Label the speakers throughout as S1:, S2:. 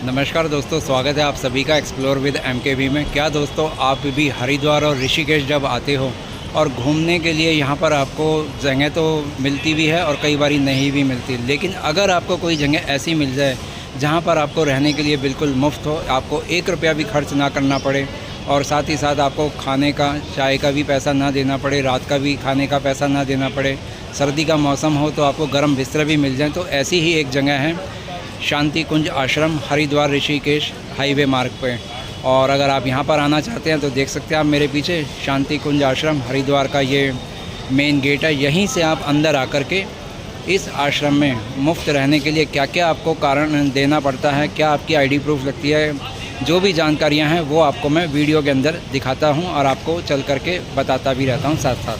S1: नमस्कार दोस्तों, स्वागत है आप सभी का एक्सप्लोर विद MKV में। क्या दोस्तों, आप भी हरिद्वार और ऋषिकेश जब आते हो और घूमने के लिए यहाँ पर आपको जगह तो मिलती भी है और कई बारी नहीं भी मिलती, लेकिन अगर आपको कोई जगह ऐसी मिल जाए जहाँ पर आपको रहने के लिए बिल्कुल मुफ्त हो, आपको 1 रुपया भी खर्च ना करना पड़े और साथ ही साथ आपको खाने का, चाय का भी पैसा ना देना पड़े, रात का भी खाने का पैसा ना देना पड़े, सर्दी का मौसम हो तो आपको गर्म बिस्तर भी मिल जाए, तो ऐसी ही एक जगह है शांति कुंज आश्रम, हरिद्वार ऋषिकेश हाईवे मार्ग पे। और अगर आप यहाँ पर आना चाहते हैं तो देख सकते हैं आप मेरे पीछे शांति कुंज आश्रम हरिद्वार का ये मेन गेट है। यहीं से आप अंदर आकर के इस आश्रम में मुफ्त रहने के लिए क्या क्या आपको कारण देना पड़ता है, क्या आपकी ID प्रूफ लगती है, जो भी जानकारियाँ हैं वो आपको मैं वीडियो के अंदर दिखाता हूँ और आपको चल करके बताता भी रहता हूँ साथ साथ।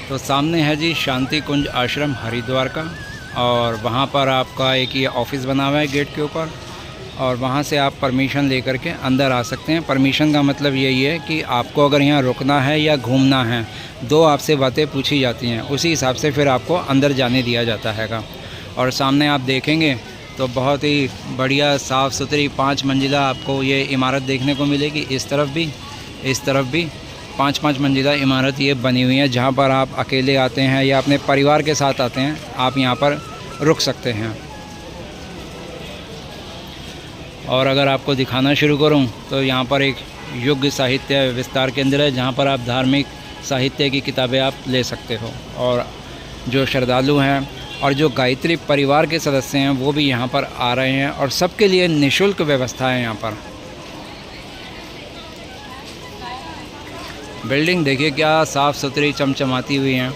S1: तो सामने है जी शांति कुंज आश्रम हरिद्वार का, और वहाँ पर आपका एक ये ऑफिस बना हुआ है गेट के ऊपर, और वहाँ से आप परमिशन लेकर के अंदर आ सकते हैं। परमिशन का मतलब यही है कि आपको अगर यहाँ रुकना है या घूमना है, 2 आपसे बातें पूछी जाती हैं, उसी हिसाब से फिर आपको अंदर जाने दिया जाता हैगा। और सामने आप देखेंगे तो बहुत ही बढ़िया साफ़ सुथरी 5 मंजिला आपको ये इमारत देखने को मिलेगी। इस तरफ भी 5-5 मंजिला इमारत ये बनी हुई है, जहाँ पर आप अकेले आते हैं या अपने परिवार के साथ आते हैं, आप यहाँ पर रुक सकते हैं। और अगर आपको दिखाना शुरू करूँ तो यहाँ पर एक युग साहित्य विस्तार केंद्र है, जहाँ पर आप धार्मिक साहित्य की किताबें आप ले सकते हो। और जो श्रद्धालु हैं और जो गायत्री परिवार के सदस्य हैं वो भी यहाँ पर आ रहे हैं, और सबके लिए निःशुल्क व्यवस्था है यहाँ पर। बिल्डिंग देखिए क्या साफ़ सुथरी चमचमाती हुई हैं,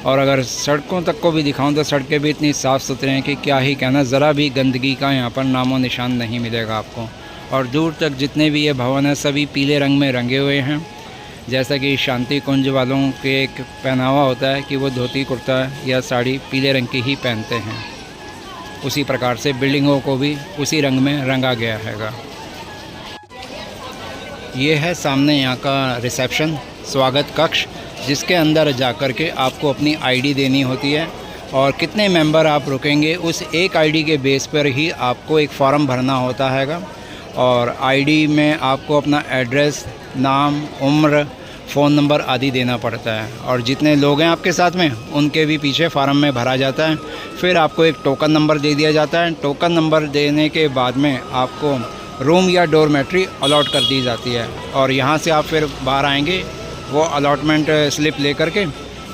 S1: और अगर सड़कों तक को भी दिखाऊं तो सड़कें भी इतनी साफ़ सुथरी हैं कि क्या ही कहना, ज़रा भी गंदगी का यहाँ पर नामो निशान नहीं मिलेगा आपको। और दूर तक जितने भी ये भवन हैं सभी पीले रंग में रंगे हुए हैं, जैसा कि शांति कुंज वालों के एक पहनावा होता है कि वो धोती कुर्ता या साड़ी पीले रंग की ही पहनते हैं, उसी प्रकार से बिल्डिंगों को भी उसी रंग में रंगा गया हैगा। ये है सामने यहाँ का रिसेप्शन, स्वागत कक्ष, जिसके अंदर जाकर के आपको अपनी ID देनी होती है, और कितने मेंबर आप रुकेंगे उस एक ID के बेस पर ही आपको एक फॉर्म भरना होता हैगा। और ID में आपको अपना एड्रेस, नाम, उम्र, फ़ोन नंबर आदि देना पड़ता है, और जितने लोग हैं आपके साथ में उनके भी पीछे फार्म में भरा जाता है। फिर आपको एक टोकन नंबर दे दिया जाता है। टोकन नंबर देने के बाद में आपको रूम या डोरमेट्री अलॉट कर दी जाती है, और यहाँ से आप फिर बाहर आएंगे वो अलॉटमेंट स्लिप ले करके,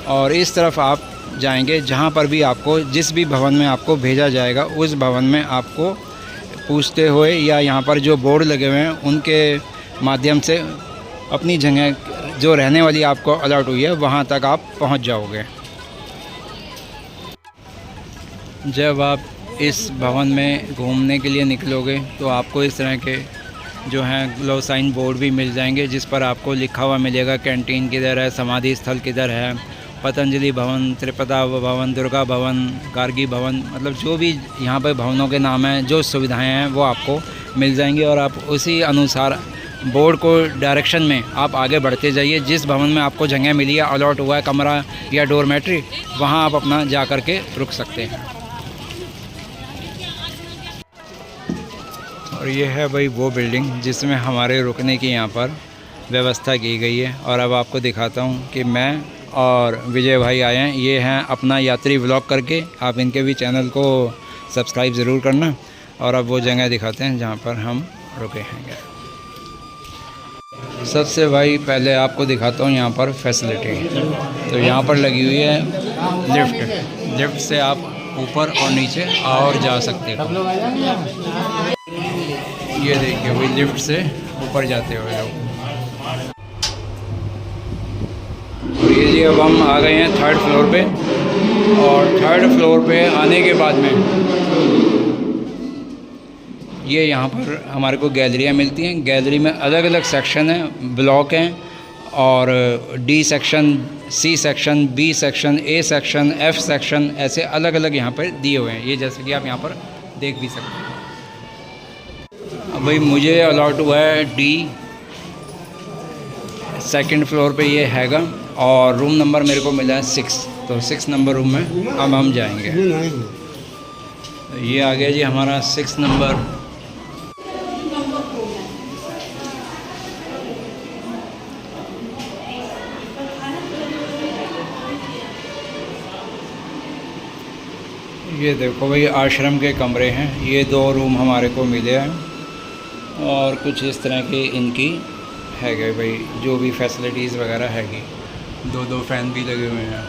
S1: और इस तरफ आप जाएंगे जहाँ पर भी आपको, जिस भी भवन में आपको भेजा जाएगा उस भवन में आपको पूछते हुए या यहाँ पर जो बोर्ड लगे हुए हैं उनके माध्यम से अपनी जगह जो रहने वाली आपको अलॉट हुई है वहाँ तक आप पहुँच जाओगे। जब आप इस भवन में घूमने के लिए निकलोगे तो आपको इस तरह के जो हैं ग्लो साइन बोर्ड भी मिल जाएंगे, जिस पर आपको लिखा हुआ मिलेगा कैंटीन किधर है, समाधि स्थल किधर है, पतंजलि भवन, त्रिपदा भवन, दुर्गा भवन, गार्गी भवन, मतलब जो भी यहाँ पर भवनों के नाम हैं, जो सुविधाएं हैं वो आपको मिल जाएंगी, और आप उसी अनुसार बोर्ड को डायरेक्शन में आप आगे बढ़ते जाइए। जिस भवन में आपको जगह मिली है, अलॉट हुआ है कमरा या डोरमेट्री, वहाँ आप अपना जा कर के रुक सकते हैं। और ये है भाई वो बिल्डिंग जिसमें हमारे रुकने की यहाँ पर व्यवस्था की गई है। और अब आपको दिखाता हूँ कि मैं और विजय भाई आए हैं, ये हैं अपना यात्री व्लॉग करके, आप इनके भी चैनल को सब्सक्राइब ज़रूर करना। और अब वो जगह दिखाते हैं जहाँ पर हम रुके हैं। सबसे भाई पहले आपको दिखाता हूँ यहाँ पर फैसिलिटी। तो यहाँ पर लगी हुई है लिफ्ट से आप ऊपर और नीचे और जा सकते हो। ये देखिए वही लिफ्ट से ऊपर जाते हुए लोग। और ये जी अब हम आ गए हैं 3rd फ्लोर पे, और 3rd फ्लोर पे आने के बाद में ये यहाँ पर हमारे को गैलरियाँ मिलती हैं। गैलरी में अलग अलग सेक्शन हैं, ब्लॉक हैं, और D section, C section, B section, A section, F section, ऐसे अलग अलग यहाँ पर दिए हुए हैं। ये जैसे कि आप यहाँ पर देख भी सकते हैं। अब भाई मुझे अलॉट हुआ है D, 2nd फ्लोर पे ये हैगा, और रूम नंबर मेरे को मिला है 6, तो 6 नंबर रूम में अब हम जाएंगे। ये आ गया जी हमारा 6 नंबर। ये देखो भाई आश्रम के कमरे हैं, ये 2 रूम हमारे को मिले हैं और कुछ इस तरह के इनकी है गए भाई, जो भी फैसिलिटीज़ वगैरह हैगी। 2 फ़ैन भी लगे हुए हैं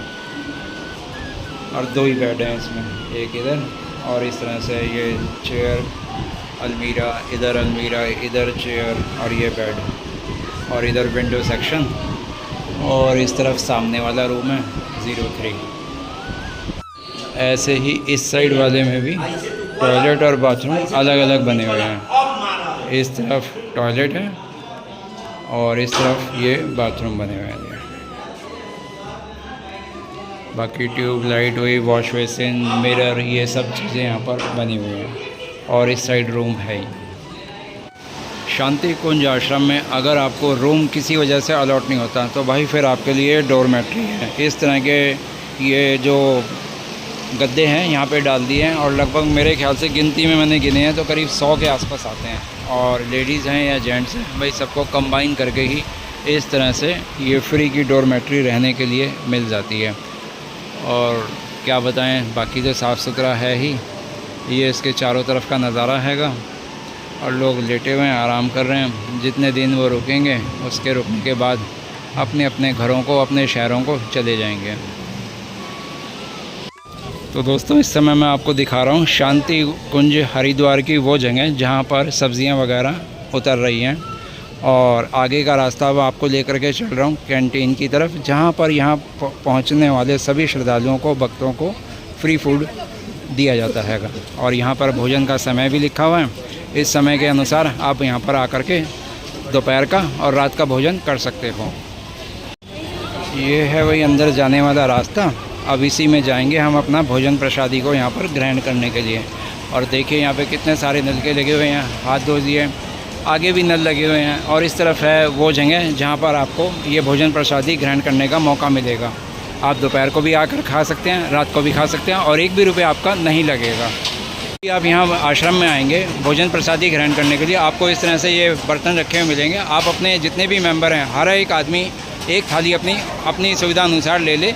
S1: और 2 ही बेड हैं इसमें, एक इधर और इस तरह से ये चेयर, अलमीरा, इधर चेयर और ये बेड और इधर विंडो सेक्शन और इस तरफ सामने वाला रूम है 03। ऐसे ही इस साइड वाले में भी टॉयलेट और बाथरूम अलग अलग बने हुए हैं। इस तरफ टॉयलेट है और इस तरफ ये बाथरूम बने हुए हैं। बाकी ट्यूबलाइट हुई, वॉश बेसिन, मिरर, ये सब चीज़ें यहाँ पर बनी हुई हैं और इस साइड रूम है ही। शांति कुंज आश्रम में अगर आपको रूम किसी वजह से अलॉट नहीं होता तो भाई फिर आपके लिए डोरमेट्री है। इस तरह के ये जो गद्दे हैं यहाँ पे डाल दिए हैं और लगभग मेरे ख्याल से गिनती में मैंने गिने हैं तो करीब 100 के आसपास आते हैं और लेडीज़ हैं या जेंट्स हैं भाई, सबको कंबाइन करके ही इस तरह से ये फ्री की डोरमेट्री रहने के लिए मिल जाती है। और क्या बताएं, बाकी तो साफ़ सुथरा है ही। ये इसके चारों तरफ का नज़ारा हैगा और लोग लेटे हुए हैं, आराम कर रहे हैं। जितने दिन वो रुकेंगे उसके रुकने के बाद अपने अपने घरों को, अपने शहरों को चले जाएंगे। तो दोस्तों इस समय मैं आपको दिखा रहा हूँ शांति कुंज हरिद्वार की वो जगह जहाँ पर सब्ज़ियाँ वगैरह उतर रही हैं और आगे का रास्ता अब आपको लेकर के चल रहा हूँ कैंटीन की तरफ, जहाँ पर यहाँ पहुँचने वाले सभी श्रद्धालुओं को, भक्तों को फ्री फूड दिया जाता है और यहाँ पर भोजन का समय भी लिखा हुआ है। इस समय के अनुसार आप यहाँ पर आकर के दोपहर का और रात का भोजन कर सकते हो। ये है वही अंदर जाने वाला रास्ता। अब इसी में जाएंगे हम अपना भोजन प्रसादी को यहाँ पर ग्रहण करने के लिए। और देखिए यहाँ पे कितने सारे नलके लगे हुए हैं, हाथ धो दिए, आगे भी नल लगे हुए हैं और इस तरफ है वो जगह जहाँ पर आपको ये भोजन प्रसादी ग्रहण करने का मौका मिलेगा। आप दोपहर को भी आकर खा सकते हैं, रात को भी खा सकते हैं और 1 भी रुपये आपका नहीं लगेगा। आप यहाँ आश्रम में आएंगे भोजन प्रसादी ग्रहण करने के लिए, आपको इस तरह से ये बर्तन रखे हुए मिलेंगे। आप अपने जितने भी मेंबर हैं हर एक आदमी एक थाली अपनी सुविधा अनुसार ले ले।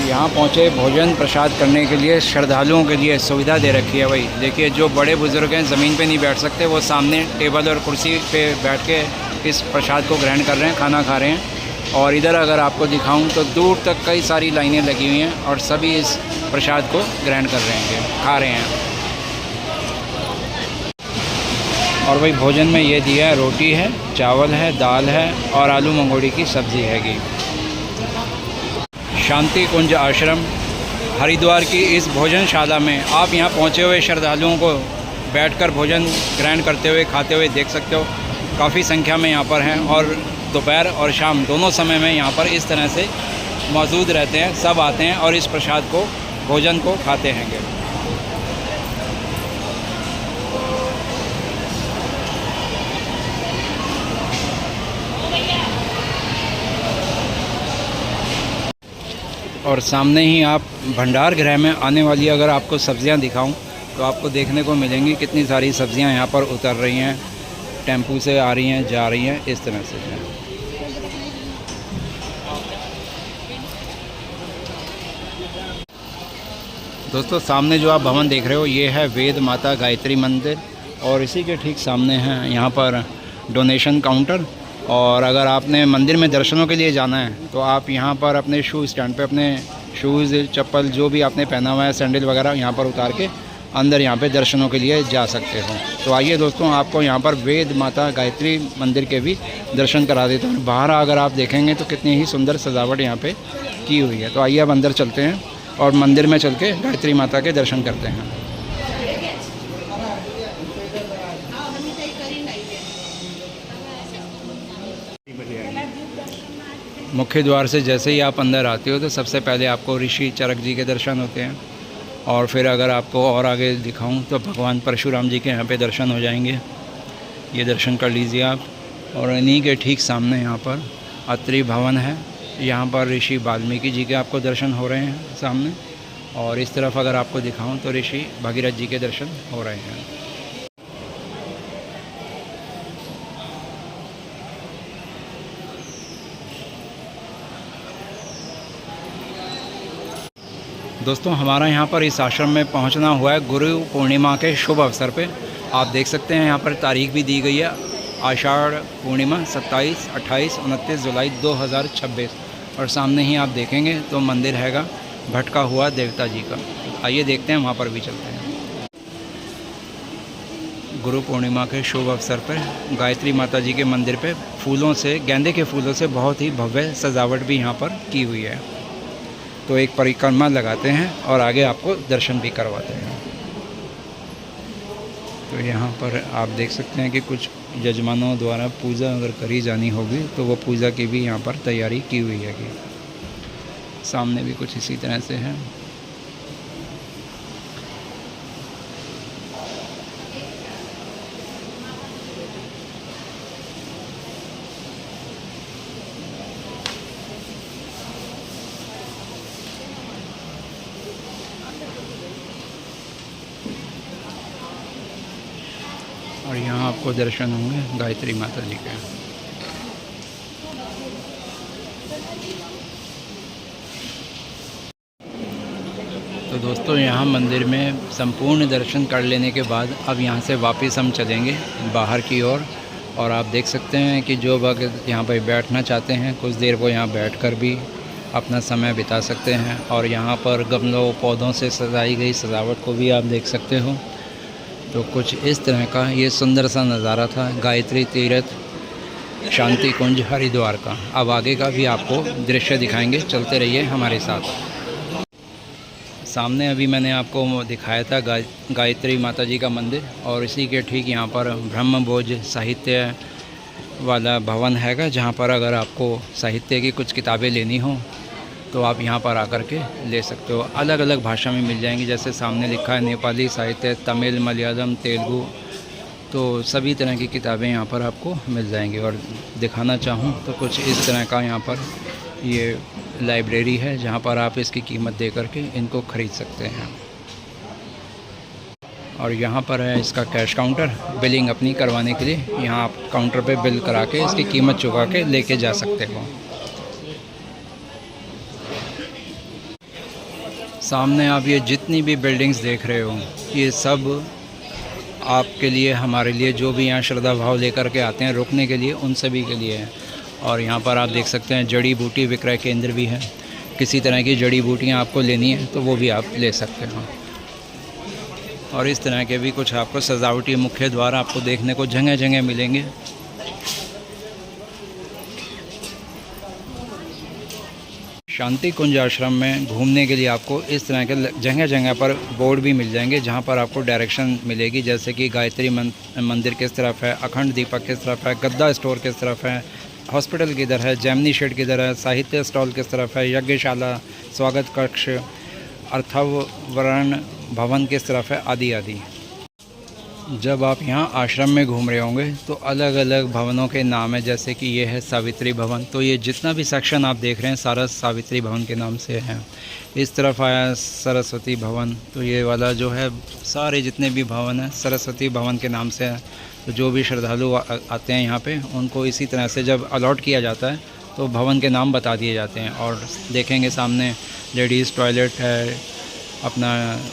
S1: यहाँ पहुँचे भोजन प्रसाद करने के लिए श्रद्धालुओं के लिए सुविधा दे रखी है भाई। देखिए जो बड़े बुज़ुर्ग हैं ज़मीन पे नहीं बैठ सकते, वो सामने टेबल और कुर्सी पे बैठ के इस प्रसाद को ग्रहण कर रहे हैं, खाना खा रहे हैं। और इधर अगर आपको दिखाऊं तो दूर तक कई सारी लाइनें लगी हुई हैं और सभी इस प्रसाद को ग्रहण कर रहे हैं, खा रहे हैं। और भाई भोजन में ये दिया है, रोटी है, चावल है, दाल है और आलू मंगोड़ी की सब्ज़ी हैगी। शांति कुंज आश्रम हरिद्वार की इस भोजनशाला में आप यहाँ पहुँचे हुए श्रद्धालुओं को बैठकर भोजन ग्रहण करते हुए, खाते हुए देख सकते हो। काफ़ी संख्या में यहाँ पर हैं और दोपहर और शाम दोनों समय में यहाँ पर इस तरह से मौजूद रहते हैं। सब आते हैं और इस प्रसाद को, भोजन को खाते हैं। और सामने ही आप भंडार गृह में आने वाली अगर आपको सब्ज़ियां दिखाऊं तो आपको देखने को मिलेंगी कितनी सारी सब्ज़ियां यहाँ पर उतर रही हैं, टेम्पू से आ रही हैं, जा रही हैं, इस तरह से। दोस्तों सामने जो आप भवन देख रहे हो ये है वेद माता गायत्री मंदिर और इसी के ठीक सामने है यहाँ पर डोनेशन काउंटर। और अगर आपने मंदिर में दर्शनों के लिए जाना है तो आप यहाँ पर अपने शू स्टैंड पे अपने शूज़, चप्पल जो भी आपने पहना हुआ है, सैंडल वगैरह यहाँ पर उतार के अंदर यहाँ पे दर्शनों के लिए जा सकते हो। तो आइए दोस्तों आपको यहाँ पर वेद माता गायत्री मंदिर के भी दर्शन करा देता हूँ। बाहर अगर आप देखेंगे तो कितनी ही सुंदर सजावट यहाँ पे की हुई है। तो आइए अब अंदर चलते हैं और मंदिर में चल के गायत्री माता के दर्शन करते हैं। मुख्य द्वार से जैसे ही आप अंदर आते हो तो सबसे पहले आपको ऋषि चरक जी के दर्शन होते हैं और फिर अगर आपको और आगे दिखाऊं तो भगवान परशुराम जी के यहाँ पे दर्शन हो जाएंगे। ये दर्शन कर लीजिए आप। और इन्हीं के ठीक सामने यहाँ पर अत्रि भवन है, यहाँ पर ऋषि वाल्मीकि जी के आपको दर्शन हो रहे हैं सामने। और इस तरफ अगर आपको दिखाऊं तो ऋषि भगीरथ जी के दर्शन हो रहे हैं। दोस्तों हमारा यहाँ पर इस आश्रम में पहुँचना हुआ है गुरु पूर्णिमा के शुभ अवसर पे। आप देख सकते हैं यहाँ पर तारीख भी दी गई है, आषाढ़ पूर्णिमा 27, 28, 29 जुलाई 2026। और सामने ही आप देखेंगे तो मंदिर हैगा भटका हुआ देवता जी का। आइए देखते हैं, वहाँ पर भी चलते हैं। गुरु पूर्णिमा के शुभ अवसर पर गायत्री माता जी के मंदिर पे फूलों से, गेंदे के फूलों से बहुत ही भव्य सजावट भी यहाँ पर की हुई है। तो एक परिक्रमा लगाते हैं और आगे आपको दर्शन भी करवाते हैं। तो यहाँ पर आप देख सकते हैं कि कुछ यजमानों द्वारा पूजा अगर करी जानी होगी तो वो पूजा की भी यहाँ पर तैयारी की हुई है। सामने भी कुछ इसी तरह से है। और यहाँ आपको दर्शन होंगे गायत्री माता जी के। तो दोस्तों यहाँ मंदिर में संपूर्ण दर्शन कर लेने के बाद अब यहाँ से वापस हम चलेंगे बाहर की ओर। और आप देख सकते हैं कि जो भक्त यहाँ पर बैठना चाहते हैं कुछ देर वो यहाँ बैठकर भी अपना समय बिता सकते हैं। और यहाँ पर गमलों पौधों से सजाई गई सजावट को भी आप देख सकते हो। तो कुछ इस तरह का ये सुंदर सा नज़ारा था गायत्री तीर्थ शांति कुंज हरिद्वार का। अब आगे का भी आपको दृश्य दिखाएंगे, चलते रहिए हमारे साथ। सामने अभी मैंने आपको दिखाया था गायत्री माता जी का मंदिर, और इसी के ठीक यहाँ पर ब्रह्मभोज साहित्य वाला भवन हैगा, जहाँ पर अगर आपको साहित्य की कुछ किताबें लेनी हो तो आप यहाँ पर आकर के ले सकते हो। अलग अलग भाषा में मिल जाएंगी, जैसे सामने लिखा है नेपाली साहित्य, तमिल, मलयालम, तेलुगु, तो सभी तरह की किताबें यहाँ पर आपको मिल जाएंगी। और दिखाना चाहूँ तो कुछ इस तरह का यहाँ पर ये लाइब्रेरी है, जहाँ पर आप इसकी कीमत दे करके इनको ख़रीद सकते हैं। और यहाँ पर है इसका कैश काउंटर, बिलिंग अपनी करवाने के लिए यहाँ आप काउंटर पे बिल करा के इसकी कीमत चुका के लेके जा सकते हो। सामने आप ये जितनी भी बिल्डिंग्स देख रहे हो ये सब आपके लिए, हमारे लिए, जो भी यहाँ श्रद्धा भाव लेकर के आते हैं रुकने के लिए, उन सभी के लिए है। और यहाँ पर आप देख सकते हैं जड़ी बूटी विक्रय केंद्र भी है। किसी तरह की जड़ी बूटियाँ आपको लेनी है तो वो भी आप ले सकते हो। और इस तरह के भी कुछ आपको सजावटी मुख्य द्वार आपको देखने को जगह जगह मिलेंगे। शांति कुंज आश्रम में घूमने के लिए आपको इस तरह के जगह जगह पर बोर्ड भी मिल जाएंगे, जहां पर आपको डायरेक्शन मिलेगी, जैसे कि गायत्री मंदिर किस तरफ है, अखंड दीपक किस तरफ है, गद्दा स्टोर किस तरफ है, हॉस्पिटल किधर है, जैमिनी शेड किधर है, साहित्य स्टॉल किस तरफ है, यज्ञशाला, स्वागत कक्ष, अर्थवर्ण भवन किस तरफ है, आदि आदि। जब आप यहाँ आश्रम में घूम रहे होंगे तो अलग अलग भवनों के नाम है, जैसे कि ये है सावित्री भवन। तो ये जितना भी सेक्शन आप देख रहे हैं सारा सावित्री भवन के नाम से है। इस तरफ आया सरस्वती भवन, तो ये वाला जो है सारे जितने भी भवन हैं सरस्वती भवन के नाम से है। तो जो भी श्रद्धालु आते हैं यहाँ पे उनको इसी तरह से जब अलॉट किया जाता है तो भवन के नाम बता दिए जाते हैं। और देखेंगे सामने लेडीज़ टॉयलेट है, अपना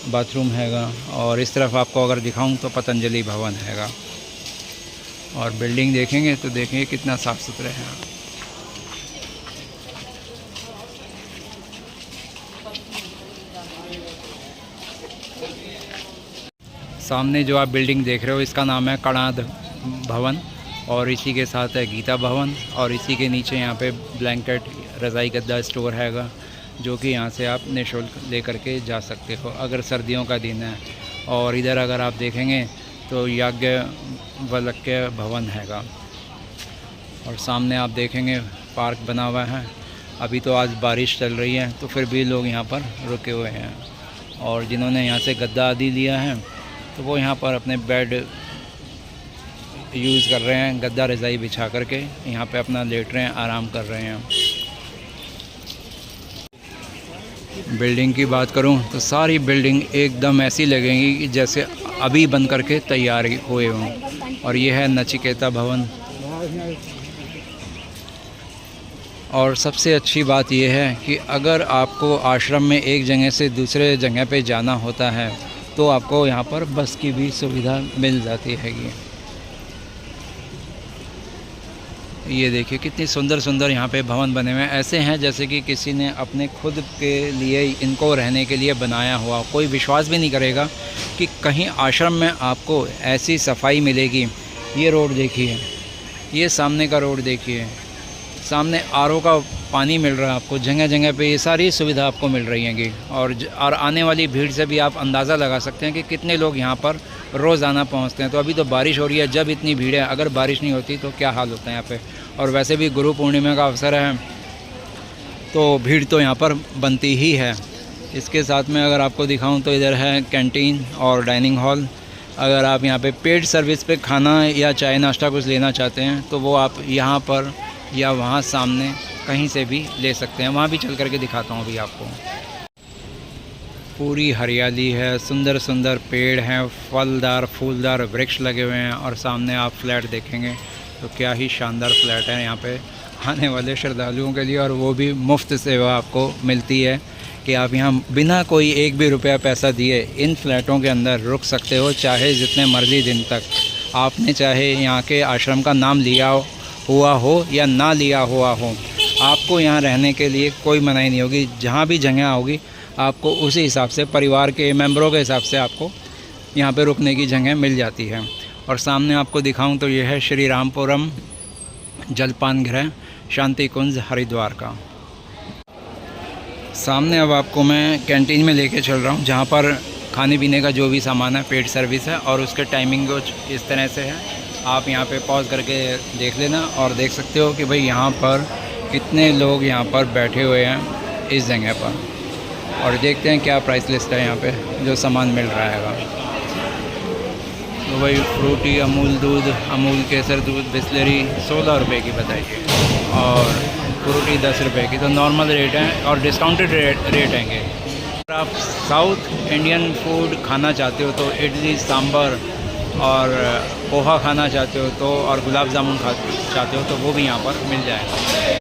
S1: बाथरूम हैगा। और इस तरफ आपको अगर दिखाऊं तो पतंजलि भवन हैगा। और बिल्डिंग देखेंगे तो देखेंगे कितना साफ़ सुथरे हैं। सामने जो आप बिल्डिंग देख रहे हो इसका नाम है कणाद भवन, और इसी के साथ है गीता भवन। और इसी के नीचे यहाँ पे ब्लैंकेट, रज़ाई, गद्दा स्टोर हैगा, जो कि यहाँ से आप निःशुल्क ले करके जा सकते हो अगर सर्दियों का दिन है। और इधर अगर आप देखेंगे तो याज्ञवल्क्य भवन हैगा। और सामने आप देखेंगे पार्क बना हुआ है। अभी तो आज बारिश चल रही है तो फिर भी लोग यहाँ पर रुके हुए हैं। और जिन्होंने यहाँ से गद्दा आदि लिया है तो वो यहाँ पर अपने बेड यूज़ कर रहे हैं, गद्दा रज़ाई बिछा करके यहाँ पे अपना लेट रहे हैं, आराम कर रहे हैं। बिल्डिंग की बात करूं तो सारी बिल्डिंग एकदम ऐसी लगेंगी कि जैसे अभी बन करके तैयार हुए हों। और ये है नचिकेता भवन। और सबसे अच्छी बात यह है कि अगर आपको आश्रम में एक जगह से दूसरे जगह पे जाना होता है तो आपको यहाँ पर बस की भी सुविधा मिल जाती हैगी। ये देखिए कितनी सुंदर सुंदर यहाँ पे भवन बने हुए हैं। ऐसे हैं जैसे कि किसी ने अपने खुद के लिए इनको रहने के लिए बनाया हुआ। कोई विश्वास भी नहीं करेगा कि कहीं आश्रम में आपको ऐसी सफाई मिलेगी। ये रोड देखिए, ये सामने का रोड देखिए, सामने आरओ का पानी मिल रहा है आपको जगह जगह पे। ये सारी सुविधा आपको मिल रही हैंगी। और आने वाली भीड़ से भी आप अंदाज़ा लगा सकते हैं कि कितने लोग यहाँ पर रोज़ाना पहुँचते हैं। तो अभी तो बारिश हो रही है, जब इतनी भीड़ है, अगर बारिश नहीं होती तो क्या हाल होता है यहाँ पे। और वैसे भी गुरु पूर्णिमा का अवसर है तो भीड़ तो यहाँ पर बनती ही है। इसके साथ में अगर आपको दिखाऊँ तो इधर है कैंटीन और डाइनिंग हॉल। अगर आप यहाँ पे पेड सर्विस पे खाना या चाय नाश्ता कुछ लेना चाहते हैं तो वो आप यहाँ पर या वहाँ सामने कहीं से भी ले सकते हैं। वहाँ भी चल करके दिखाता हूँ अभी आपको। पूरी हरियाली है, सुंदर सुंदर पेड़ हैं, फलदार फूलदार वृक्ष लगे हुए हैं। और सामने आप फ्लैट देखेंगे तो क्या ही शानदार फ्लैट है यहाँ पे आने वाले श्रद्धालुओं के लिए। और वो भी मुफ्त सेवा आपको मिलती है कि आप यहाँ बिना कोई एक भी रुपया पैसा दिए इन फ्लैटों के अंदर रुक सकते हो, चाहे जितने मर्ज़ी दिन तक। आपने चाहे यहाँ के आश्रम का नाम लिया हुआ हो या ना लिया हुआ हो, आपको यहाँ रहने के लिए कोई मनाही नहीं होगी। जहाँ भी जगह होगी आपको उसी हिसाब से परिवार के मेंबरों के हिसाब से आपको यहाँ पे रुकने की जगह मिल जाती है। और सामने आपको दिखाऊं तो ये है श्री रामपुरम जलपान गृह शांति कुंज हरिद्वार का। सामने अब आपको मैं कैंटीन में लेके चल रहा हूँ जहाँ पर खाने पीने का जो भी सामान है पेड सर्विस है। और उसके टाइमिंग कुछ इस तरह से है, आप यहाँ पे पॉज करके देख लेना और देख सकते हो कि भाई यहाँ पर कितने लोग यहाँ पर बैठे हुए हैं इस जगह पर। और देखते हैं क्या प्राइस लिस्ट है यहाँ पे जो सामान मिल रहा है। तो भाई फ्रूटी अमूल दूध, अमूल केसर दूध, बिस्लरी 16 रुपये की बताइए और फ्रूटी 10 रुपये की। तो नॉर्मल रेट है और डिस्काउंटेड रेट हैंगे। अगर आप साउथ इंडियन फूड खाना चाहते हो तो इडली सांभर और पोहा खाना चाहते हो तो और गुलाब जामुन चाहते हो तो वो भी यहाँ पर मिल जाएगा।